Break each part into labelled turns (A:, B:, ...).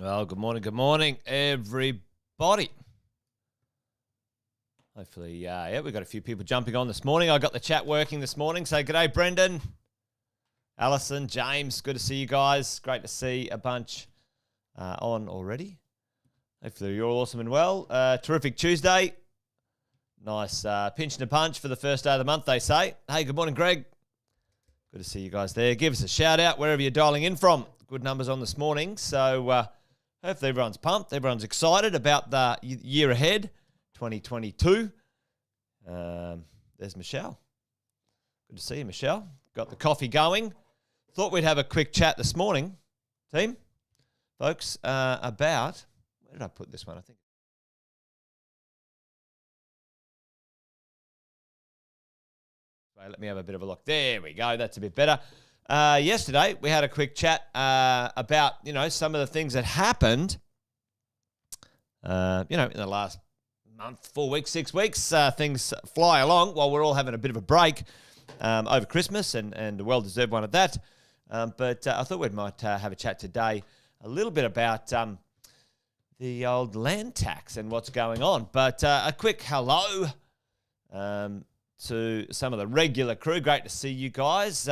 A: Well, good morning, everybody. Hopefully, we've got a few people jumping on this morning. I got the chat working this morning. So, g'day, Brendan, Alison, James. Good to see you guys. Great to see a bunch on already. Hopefully, you're all awesome and well. Terrific Tuesday. Nice pinch and a punch for the first day of the month, they say. Hey, good morning, Greg. Good to see you guys there. Give us a shout out wherever you're dialing in from. Good numbers on this morning. So, hopefully everyone's pumped. Everyone's excited about the year ahead, 2022. There's Michelle. Good to see you, Michelle. Got the coffee going. Thought we'd have a quick chat this morning, team, folks, about... Where did I put this one? I think. Right, let me have a bit of a look. There we go. That's a bit better. Yesterday, we had a quick chat about, some of the things that happened, in the last month, 4 weeks, 6 weeks. Things fly along while we're all having a bit of a break over Christmas and a well-deserved one at that. But I thought we might have a chat today a little bit about the old land tax and what's going on. But a quick hello to some of the regular crew. Great to see you guys.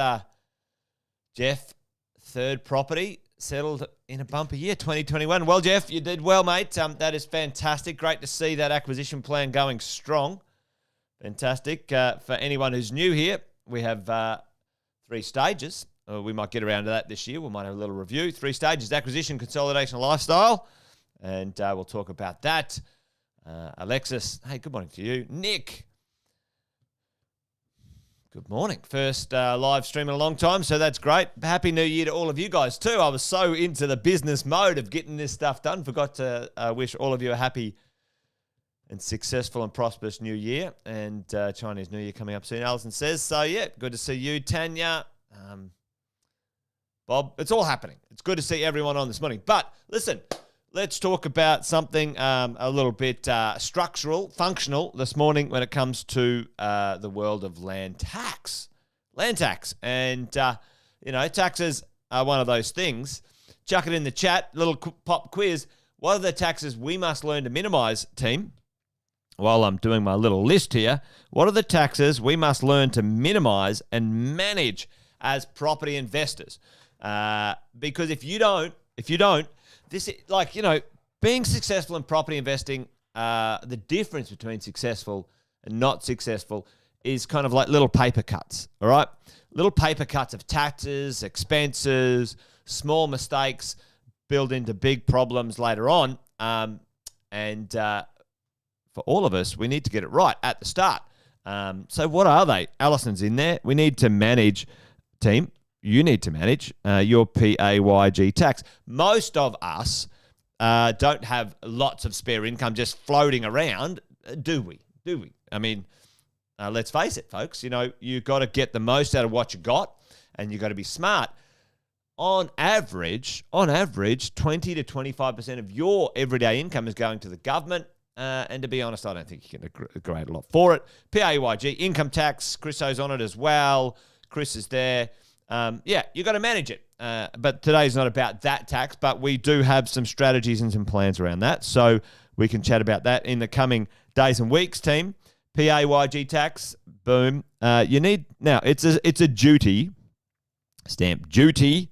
A: Jeff, third property, settled in a bumper year, 2021. Well, Jeff, you did well, mate. That is fantastic. Great to see that acquisition plan going strong. Fantastic. For anyone who's new here, we have 3 stages. We might get around to that this year. We might have a little review. 3 stages: acquisition, consolidation, lifestyle. And we'll talk about that. Alexis, hey, good morning to you. Nick, good morning. First live stream in a long time, so that's great. Happy New Year to all of you guys too. I was so into the business mode of getting this stuff done. Forgot to wish all of you a happy and successful and prosperous New Year. And Chinese New Year coming up soon, Alison says. So, yeah, good to see you, Tanya. Bob, it's all happening. It's good to see everyone on this morning. But, listen, let's talk about something a little bit structural, functional this morning when it comes to the world of land tax. Land tax. And, taxes are one of those things. Chuck it in the chat, little pop quiz. What are the taxes we must learn to minimise, team? While I'm doing my little list here, what are the taxes we must learn to minimise and manage as property investors? Because if you don't, this is being successful in property investing, the difference between successful and not successful is kind of like little paper cuts, all right? Little paper cuts of taxes, expenses, small mistakes build into big problems later on. For all of us, we need to get it right at the start. So what are they? Alison's in there. We need to manage, team. You need to manage your PAYG tax. Most of us don't have lots of spare income just floating around, do we? I mean, let's face it, folks. You got to get the most out of what you got, and you got to be smart. On average, 20 to 25% of your everyday income is going to the government. And to be honest, I don't think you can grade a lot for it. PAYG, income tax, Chriso's on it as well. Chris is there. You got to manage it. But today's not about that tax, but we do have some strategies and some plans around that. So we can chat about that in the coming days and weeks, team. PAYG tax, boom. Now it's a duty, stamp duty,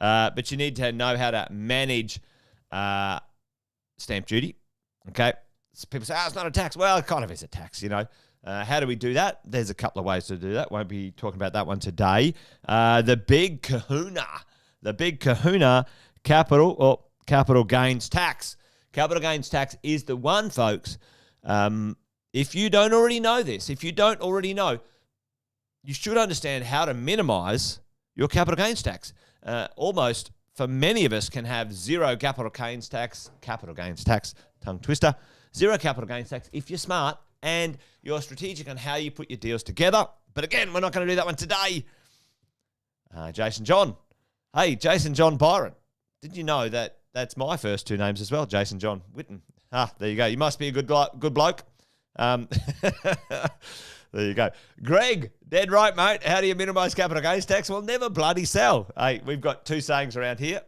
A: but you need to know how to manage stamp duty. Okay. So people say, it's not a tax. Well, it kind of is a tax, How do we do that? There's a couple of ways to do that. Won't be talking about that one today. The big kahuna, capital gains tax. Capital gains tax is the one, folks. If you don't already know this, you should understand how to minimize your capital gains tax. Almost, for many of us, can have zero capital gains tax, tongue twister, zero capital gains tax if you're smart and you're strategic on how you put your deals together. But again, we're not going to do that one today. Jason John. Hey, Jason John Byron. Did you know that that's my first 2 names as well? Jason John Witten. There you go. You must be a good bloke. There you go. Greg, dead right, mate. How do you minimise capital gains tax? Well, never bloody sell. Hey, we've got 2 sayings around here.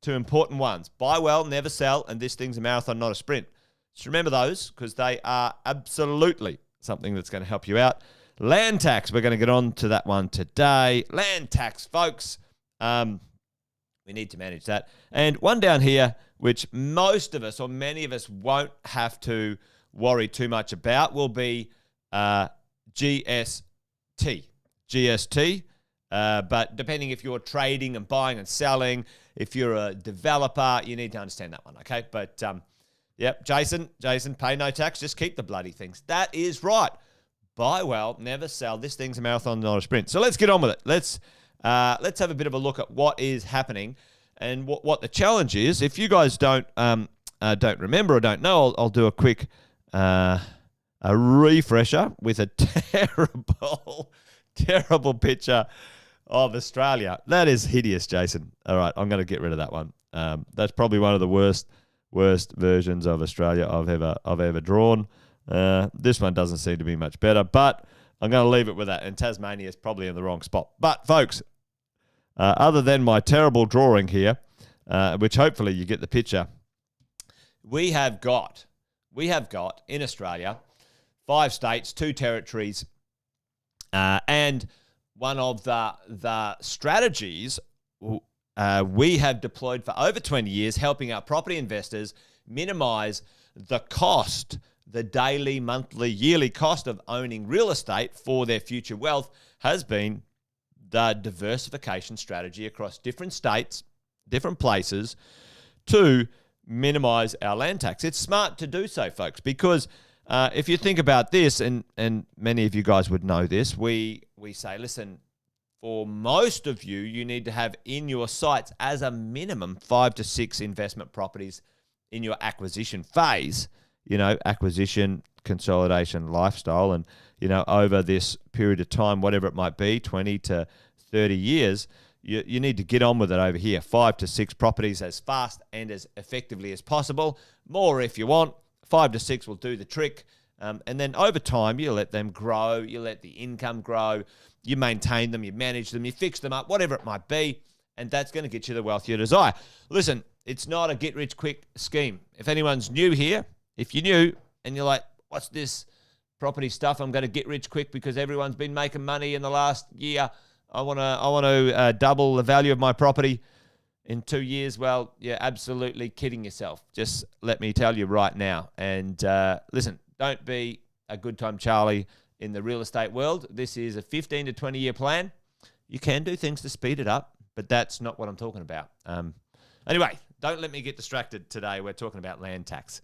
A: two important ones. Buy well, never sell, and this thing's a marathon, not a sprint. Just remember those because they are absolutely something that's going to help you out. Land tax, we're going to get on to that one today. Land tax, folks. We need to manage that. And one down here, which most of us or many of us won't have to worry too much about, will be GST. GST. But depending if you're trading and buying and selling, if you're a developer, you need to understand that one, okay? But, yep, Jason, pay no tax. Just keep the bloody things. That is right. Buy well, never sell. This thing's a marathon, not a sprint. So let's get on with it. Let's have a bit of a look at what is happening and what the challenge is. If you guys don't remember or don't know, I'll do a quick a refresher with a terrible picture of Australia. That is hideous, Jason. All right, I'm going to get rid of that one. That's probably one of the worst versions of Australia I've ever drawn. This one doesn't seem to be much better, but I'm going to leave it with that. And Tasmania is probably in the wrong spot. But folks, other than my terrible drawing here, which hopefully you get the picture, we have got in Australia 5 states, 2 territories, and one of the strategies we have deployed for over 20 years, helping our property investors minimize the cost, the daily, monthly, yearly cost of owning real estate for their future wealth, has been the diversification strategy across different states, different places, to minimize our land tax. It's smart to do so, folks, because if you think about this, and many of you guys would know this, we say, listen, for most of you, you need to have in your sights as a minimum 5 to 6 investment properties in your acquisition phase, acquisition, consolidation, lifestyle, and, over this period of time, whatever it might be, 20 to 30 years, you need to get on with it over here. 5 to 6 properties as fast and as effectively as possible. More if you want. 5 to 6 will do the trick. And then over time, you let them grow. You let the income grow. You maintain them. You manage them. You fix them up, whatever it might be. And that's going to get you the wealth you desire. Listen, it's not a get-rich-quick scheme. If anyone's new here, if you're new and you're like, what's this property stuff? I'm going to get rich quick because everyone's been making money in the last year. I want to double the value of my property in 2 years. Well, you're absolutely kidding yourself. Just let me tell you right now. And listen, don't be a good time Charlie in the real estate world. This is a 15 to 20-year plan. You can do things to speed it up, but that's not what I'm talking about. Anyway, don't let me get distracted today. We're talking about land tax.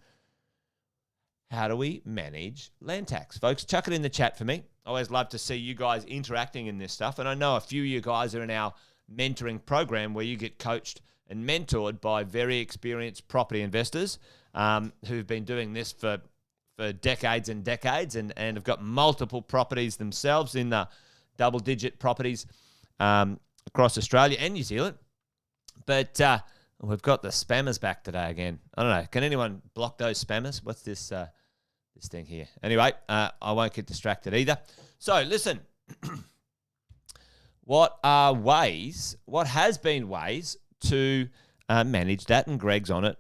A: How do we manage land tax? Folks, chuck it in the chat for me. I always love to see you guys interacting in this stuff. And I know a few of you guys are in our mentoring program where you get coached and mentored by very experienced property investors who've been doing this for decades and decades and have got multiple properties themselves in the double-digit properties across Australia and New Zealand. But we've got the spammers back today again. I don't know. Can anyone block those spammers? What's this thing here? Anyway, I won't get distracted either. So listen, what has been ways to manage that? And Greg's on it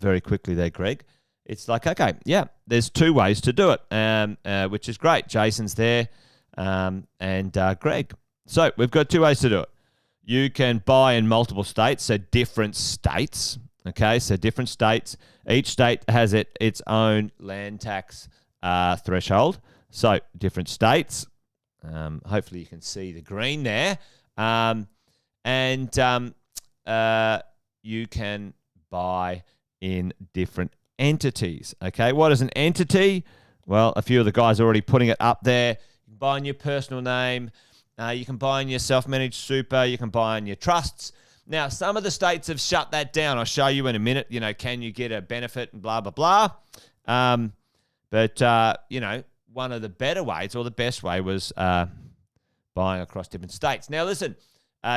A: very quickly there, Greg. It's like, okay, yeah, there's 2 ways to do it, which is great. Jason's there and Greg. So we've got 2 ways to do it. You can buy in multiple states, so different states. Okay, so different states. Each state has its own land tax threshold. So different states. Hopefully you can see the green there. You can buy in different entities. Okay, what is an entity? Well, a few of the guys are already putting it up there. You can buy in your personal name. You can buy in your self-managed super. You can buy in your trusts. Now, some of the states have shut that down. I'll show you in a minute. Can you get a benefit and blah, blah, blah. But one of the better ways or the best way was buying across different states. Now, listen,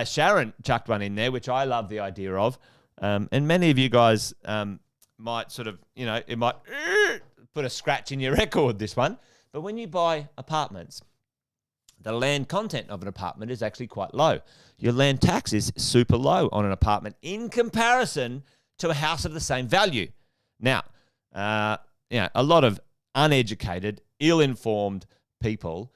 A: Sharon chucked one in there, which I love the idea of. And many of you guys might sort of, it might put a scratch in your record, this one. But when you buy apartments, the land content of an apartment is actually quite low. Your land tax is super low on an apartment in comparison to a house of the same value. Now, a lot of uneducated, ill-informed people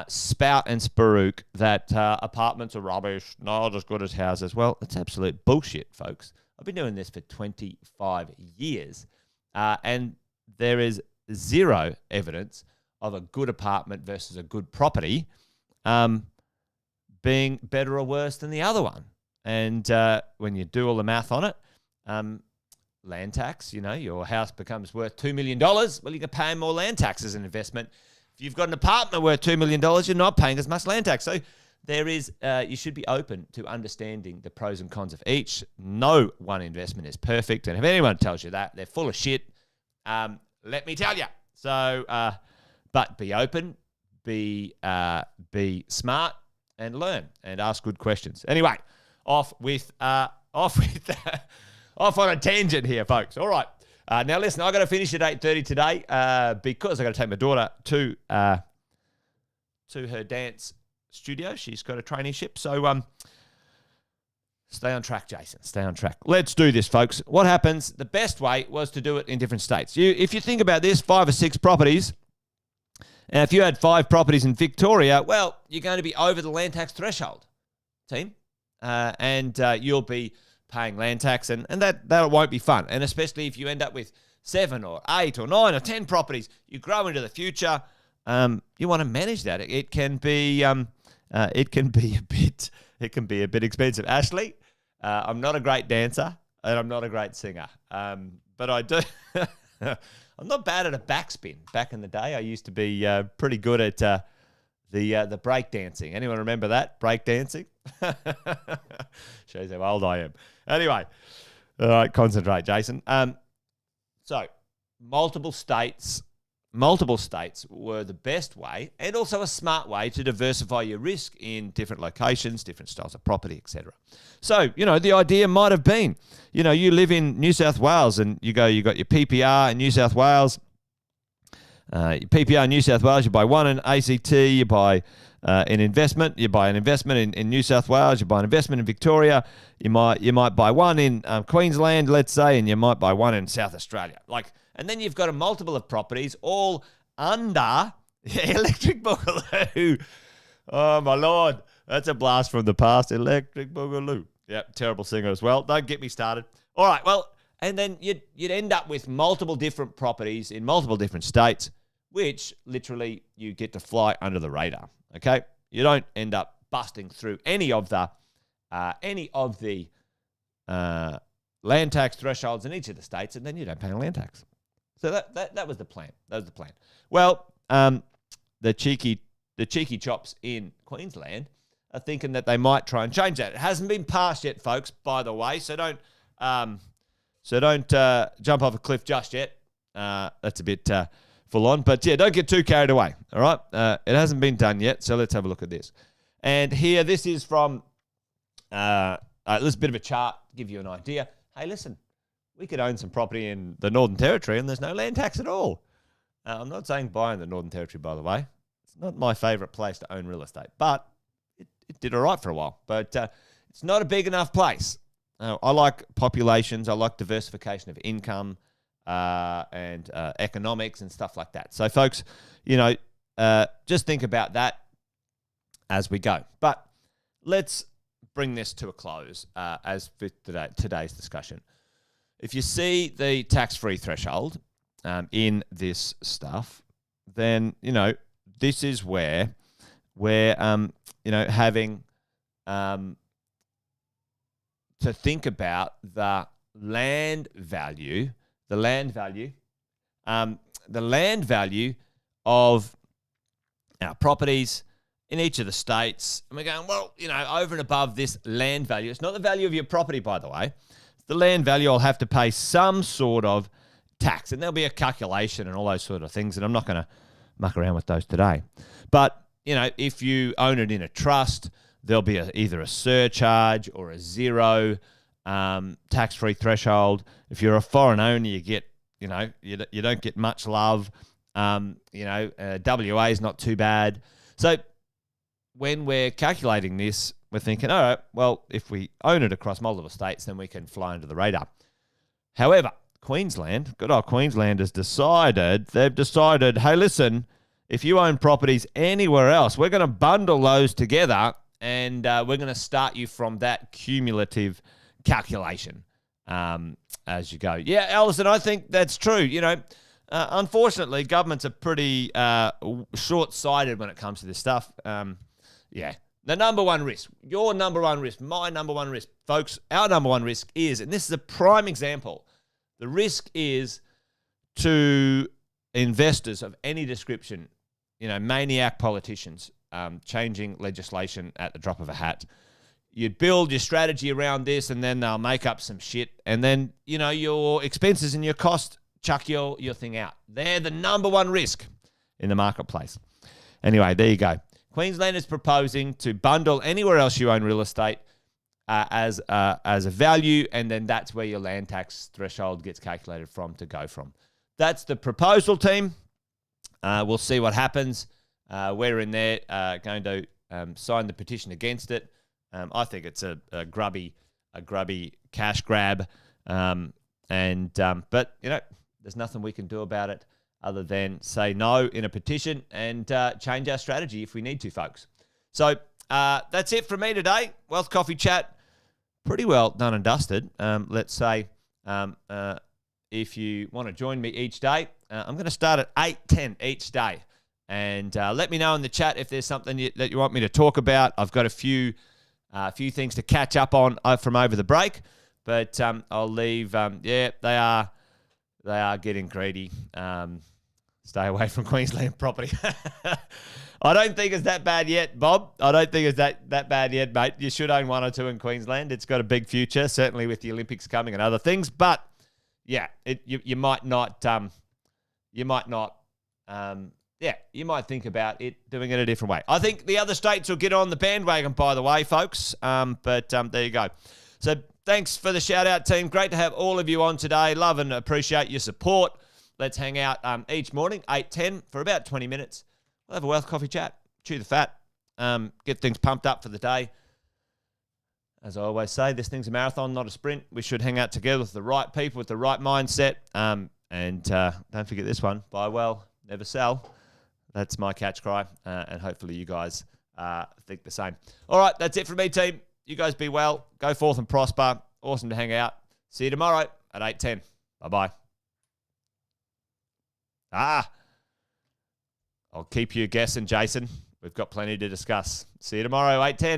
A: spout and sparook that apartments are rubbish, not as good as houses. Well, it's absolute bullshit, folks. I've been doing this for 25 years, and there is zero evidence of a good apartment versus a good property being better or worse than the other one. And when you do all the math on it, land tax, your house becomes worth $2 million. Well, you can pay more land tax as an investment. If you've got an apartment worth $2 million, you're not paying as much land tax. So there is, you should be open to understanding the pros and cons of each. No one investment is perfect. And if anyone tells you that, they're full of shit. Let me tell you. So, but be open, be smart, and learn, and ask good questions. Anyway, off on a tangent here, folks. All right. Now, listen, I've got to finish at 8:30 today because I've got to take my daughter to her dance studio. She's got a traineeship. So stay on track, Jason. Stay on track. Let's do this, folks. What happens, the best way was to do it in different states. If you think about this, 5 or 6 properties, and if you had 5 properties in Victoria, well, you're going to be over the land tax threshold, team. And you'll be paying land tax, and that won't be fun. And especially if you end up with 7 or 8 or 9 or 10 properties, you grow into the future. You want to manage that. It can be a bit expensive. Ashley, I'm not a great dancer and I'm not a great singer, but I do. I'm not bad at a backspin. Back in the day, I used to be pretty good at the break dancing. Anyone remember that? Break dancing? Shows how old I am. Anyway, all right, concentrate, Jason. So multiple states were the best way, and also a smart way to diversify your risk in different locations, different styles of property, etc. So, the idea might have been, you live in New South Wales and you got your PPR in New South Wales. Your PPR in New South Wales, you buy one in ACT, you buy an investment. You buy an investment in New South Wales, you buy an investment in Victoria, you might buy one in Queensland, let's say, and you might buy one in South Australia. And then you've got a multiple of properties all under Electric Boogaloo. Oh, my Lord. That's a blast from the past. Electric Boogaloo. Yep, terrible singer as well. Don't get me started. All right, well, and then you'd end up with multiple different properties in multiple different states, which literally you get to fly under the radar, okay? You don't end up busting through any of the land tax thresholds in each of the states, and then you don't pay land tax. So that was the plan. That was the plan. Well, the cheeky chops in Queensland are thinking that they might try and change that. It hasn't been passed yet, folks, by the way. So don't jump off a cliff just yet. That's a bit full on. But yeah, don't get too carried away. All right. It hasn't been done yet. So let's have a look at this. And here, this is from this is a bit of a chart to give you an idea. Hey, listen. We could own some property in the Northern Territory and there's no land tax at all. I'm not saying buy in the Northern Territory, by the way. It's not my favourite place to own real estate, but it did all right for a while. But it's not a big enough place. I like populations. I like diversification of income and economics and stuff like that. So, folks, just think about that as we go. But let's bring this to a close as with today's discussion. If you see the tax-free threshold in this stuff, then, this is where we're, having to think about the land value of our properties in each of the states. And we're going, well, over and above this land value, it's not the value of your property, by the way. The land value, I'll have to pay some sort of tax, and there'll be a calculation and all those sort of things, and I'm not going to muck around with those today. But, if you own it in a trust, there'll be either a surcharge or a zero tax-free threshold. If you're a foreign owner, you get, you don't get much love. WA is not too bad. So when we're calculating this, we're thinking, all right, well, if we own it across multiple states, then we can fly under the radar. However, Queensland, good old Queensland, they've decided, hey, listen, if you own properties anywhere else, we're going to bundle those together and we're going to start you from that cumulative calculation as you go. Yeah, Alison, I think that's true. Unfortunately, governments are pretty short-sighted when it comes to this stuff. Yeah. The number one risk, your number one risk, my number one risk, folks, our number one risk is, and this is a prime example, the risk is to investors of any description, maniac politicians changing legislation at the drop of a hat. You'd build your strategy around this and then they'll make up some shit. And then, your expenses and your cost, chuck your thing out. They're the number one risk in the marketplace. Anyway, there you go. Queensland is proposing to bundle anywhere else you own real estate as a value, and then that's where your land tax threshold gets calculated from to go from. That's the proposal, team. We'll see what happens. We're in there going to sign the petition against it. I think it's a grubby cash grab, but there's nothing we can do about it other than say no in a petition and change our strategy if we need to, folks. So that's it from me today. Wealth Coffee Chat, pretty well done and dusted. Let's say if you want to join me each day, I'm going to start at 8:10 each day. And let me know in the chat if there's something that you want me to talk about. I've got a few things to catch up on from over the break, but I'll leave. They are getting greedy. Stay away from Queensland property. I don't think it's that bad yet, Bob. I don't think it's that bad yet, mate. You should own one or two in Queensland. It's got a big future, certainly with the Olympics coming and other things. But yeah, you might not. You might think about it doing it a different way. I think the other states will get on the bandwagon, by the way, folks. But there you go. So thanks for the shout-out, team. Great to have all of you on today. Love and appreciate your support. Let's hang out each morning, 8:10, for about 20 minutes. We'll have a Wealth Coffee Chat, chew the fat, get things pumped up for the day. As I always say, this thing's a marathon, not a sprint. We should hang out together with the right people, with the right mindset. And don't forget this one, buy well, never sell. That's my catch cry, and hopefully you guys think the same. All right, that's it from me, team. You guys be well. Go forth and prosper. Awesome to hang out. See you tomorrow at 8:10. Bye-bye. I'll keep you guessing, Jason. We've got plenty to discuss. See you tomorrow, 8:10.